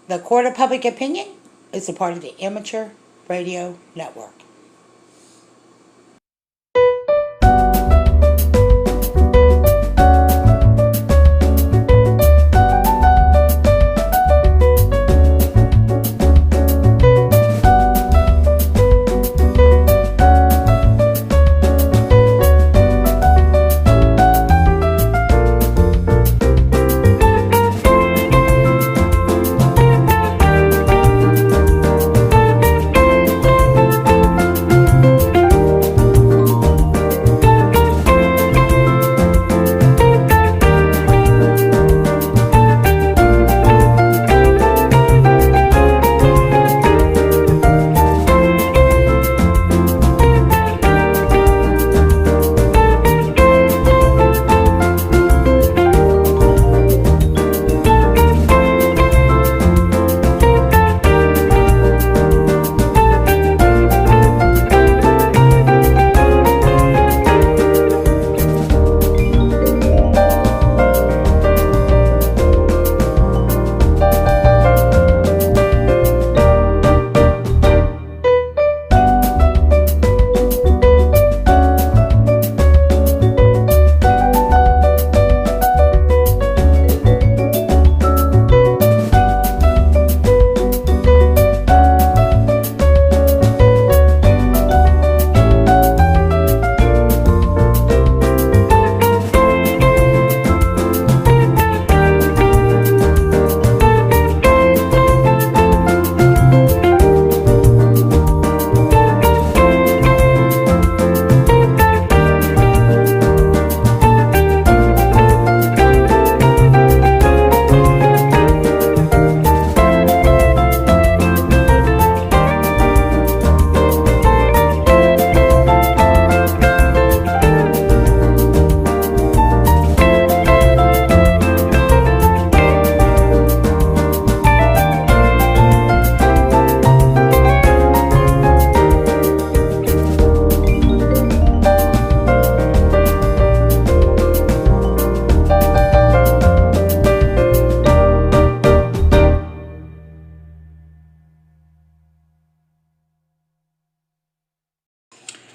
The Court of Public Opinion is a part of the Amateur Radio Network.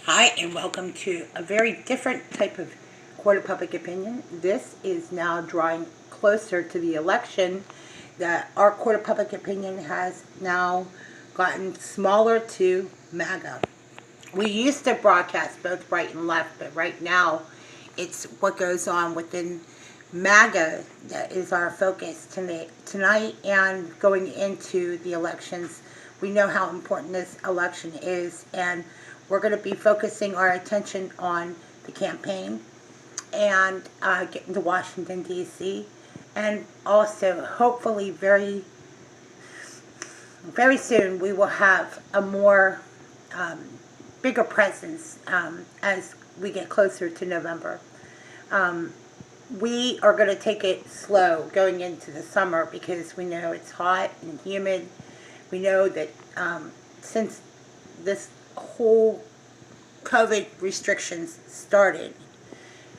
Hi, and welcome to a very different type of Court of Public Opinion. This is now drawing closer to the election that our Court of Public Opinion has now gotten smaller to MAGA. We used to broadcast both right and left, but right now it's what goes on within MAGA that is our focus tonight and going into the elections. We know how important this election is, and we're going to be focusing our attention on the campaign and getting to Washington, D.C. And also, hopefully, very, very soon, we will have a more bigger presence as we get closer to November. We are going to take it slow going into the summer because we know it's hot and humid. We know that since this whole COVID restrictions started,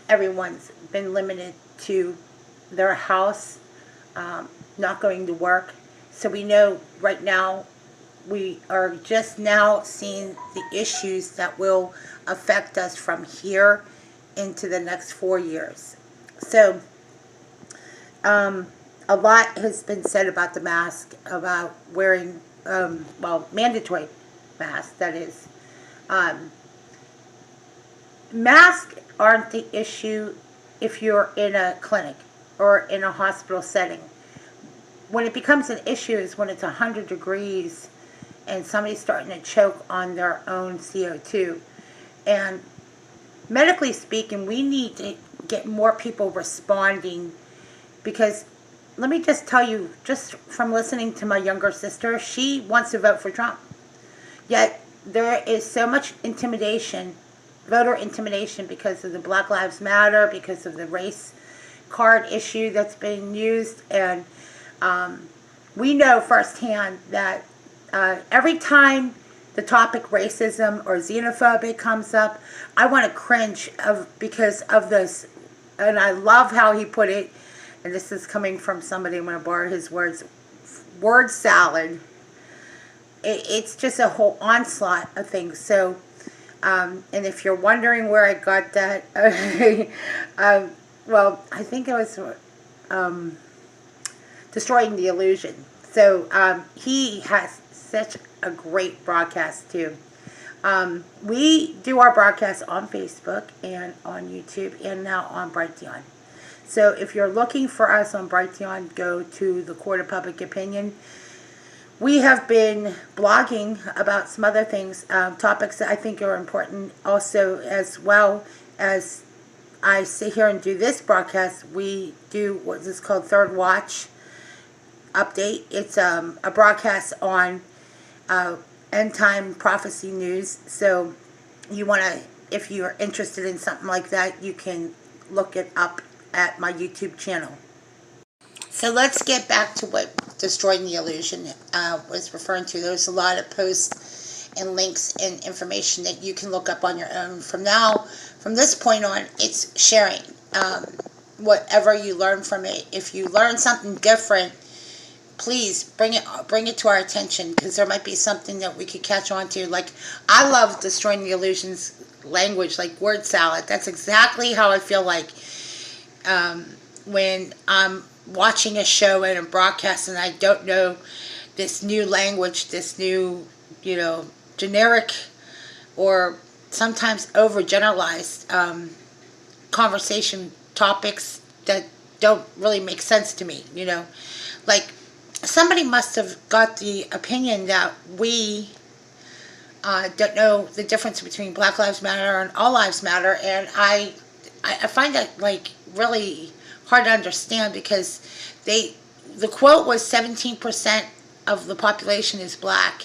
everyone's been limited to their house, not going to work. So we know right now we are just now seeing the issues that will affect us from here into the next 4 years. So a lot has been said about the mask, about wearing, mandatory masks, that is. Masks aren't the issue if you're in a clinic or in a hospital setting. When it becomes an issue is when it's 100 degrees and somebody's starting to choke on their own CO2. And medically speaking, we need to get more people responding, because let me just tell you, just from listening to my younger sister, she wants to vote for Trump. Yet there is so much intimidation, voter intimidation, because of the Black Lives Matter, because of the race card issue that's being used. And we know firsthand that every time the topic racism or xenophobic comes up, I want to cringe because of this. And I love how he put it, and this is coming from somebody, I'm going to borrow his words, word salad. It's just a whole onslaught of things. So, and if you're wondering where I got that, well, I think it was Destroying the Illusion. So he has such a great broadcast too. We do our broadcast on Facebook and on YouTube and now on Brighteon. So if you're looking for us on Brighteon, go to the Court of Public Opinion. We have been blogging about some other things, topics that I think are important. Also, as well as I sit here and do this broadcast, we do what is called Third Watch Update. It's a broadcast on end time prophecy news. So you want to, if you're interested in something like that, you can look it up at my YouTube channel. So let's get back to what Destroying the Illusion was referring to. There's a lot of posts and links and information that you can look up on your own. From this point on, it's sharing whatever you learn from it. If you learn something different, please bring it to our attention, because there might be something that we could catch on to. Like, I love Destroying the Illusion's language, like word salad. That's exactly how I feel like when I'm watching a show and a broadcast and I don't know this new language, this new, generic or sometimes overgeneralized conversation topics that don't really make sense to me, Like, somebody must have got the opinion that we don't know the difference between Black Lives Matter and All Lives Matter, and I find that, like, really hard to understand, because the quote was 17% of the population is black.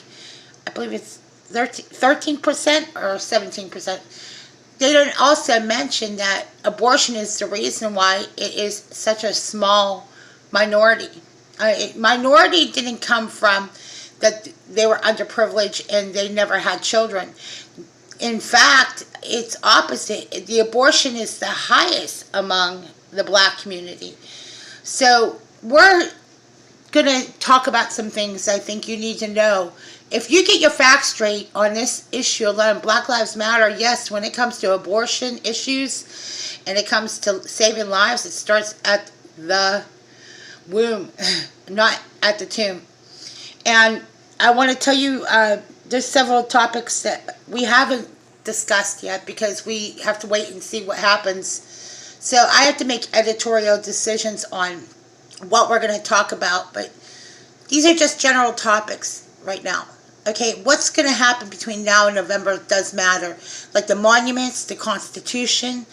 I believe it's 13% or 17%. They didn't also mention that abortion is the reason why it is such a small minority. Minority didn't come from that they were underprivileged and they never had children. In fact, it's opposite. The abortion is the highest among the black community. So we're going to talk about some things I think you need to know. If you get your facts straight on this issue alone, Black Lives Matter, yes, when it comes to abortion issues and it comes to saving lives, it starts at the womb, not at the tomb. And I want to tell you, there's several topics that we haven't discussed yet, because we have to wait and see what happens. So I have to make editorial decisions on what we're going to talk about, but these are just general topics right now. Okay, what's going to happen between now and November does matter. Like the monuments, the Constitution,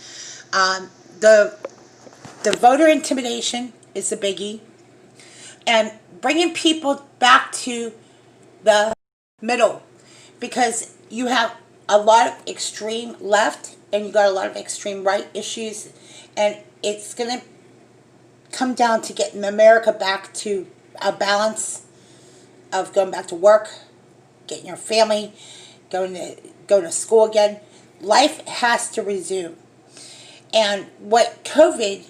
the voter intimidation is a biggie, and bringing people back to the middle, because you have a lot of extreme left and you got a lot of extreme right issues, and it's going to come down to getting America back to a balance of going back to work, getting your family, going to school again. Life has to resume. And what COVID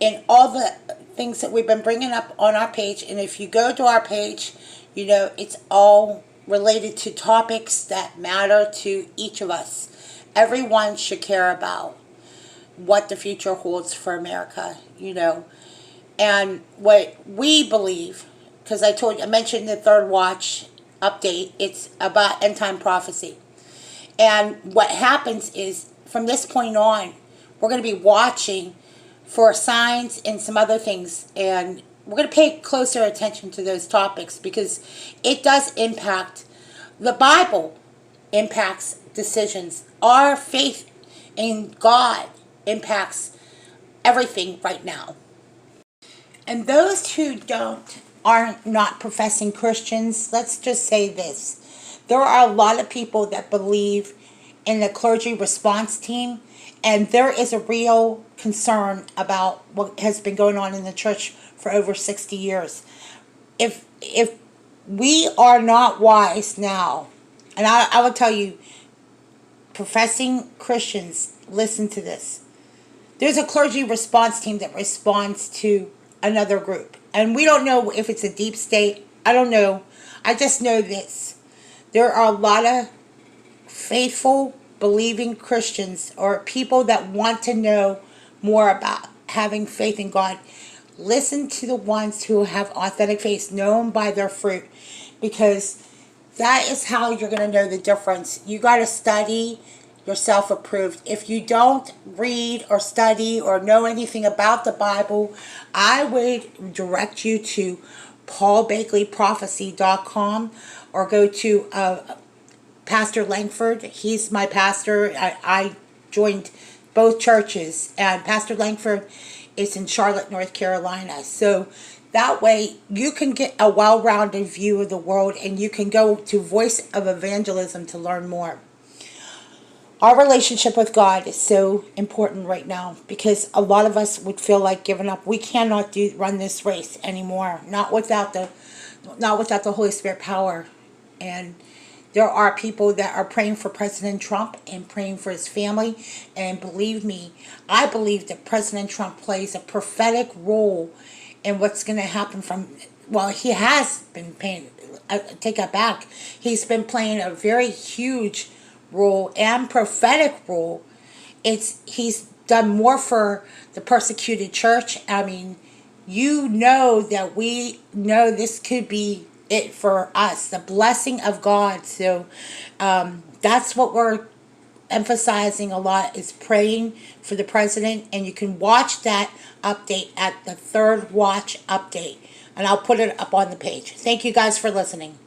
and all the things that we've been bringing up on our page, and if you go to our page, it's all related to topics that matter to each of us. Everyone should care about what the future holds for America, And what we believe, because I mentioned the Third Watch Update, it's about end time prophecy. And what happens is, from this point on, we're going to be watching for signs and some other things, and we're going to pay closer attention to those topics, because it does impact. The Bible impacts decisions. Our faith in God impacts everything right now. And those who are not professing Christians, let's just say this. There are a lot of people that believe in the clergy response team, and there is a real concern about what has been going on in the church for over 60 years. If we are not wise now, and I will tell you, professing Christians, listen to this. There's a clergy response team that responds to another group. And we don't know if it's a deep state. I don't know. I just know this. There are a lot of faithful, believing Christians or people that want to know more about having faith in God. Listen to the ones who have authentic faith, known by their fruit, because that is how you're going to know the difference. You got to study yourself approved. If you don't read or study or know anything about the Bible, I would direct you to paulbakleyprophecy.com or go to Pastor Langford. He's my pastor. I joined both churches, and Pastor Langford is in Charlotte, North Carolina. So that way you can get a well-rounded view of the world, and you can go to Voice of Evangelism to learn more. Our relationship with God is so important right now, because a lot of us would feel like giving up. We cannot run this race anymore, not without the Holy Spirit power. And there are people that are praying for President Trump and praying for his family. And believe me, I believe that President Trump plays a prophetic role in what's going to happen well, he has been playing, I take that back. He's been playing a very huge role and prophetic role. He's done more for the persecuted church. I mean, you know that we know this could be it for us, the blessing of God. So that's what we're emphasizing a lot, is praying for the president. And you can watch that update at the Third Watch update, and I'll put it up on the page. Thank you guys for listening.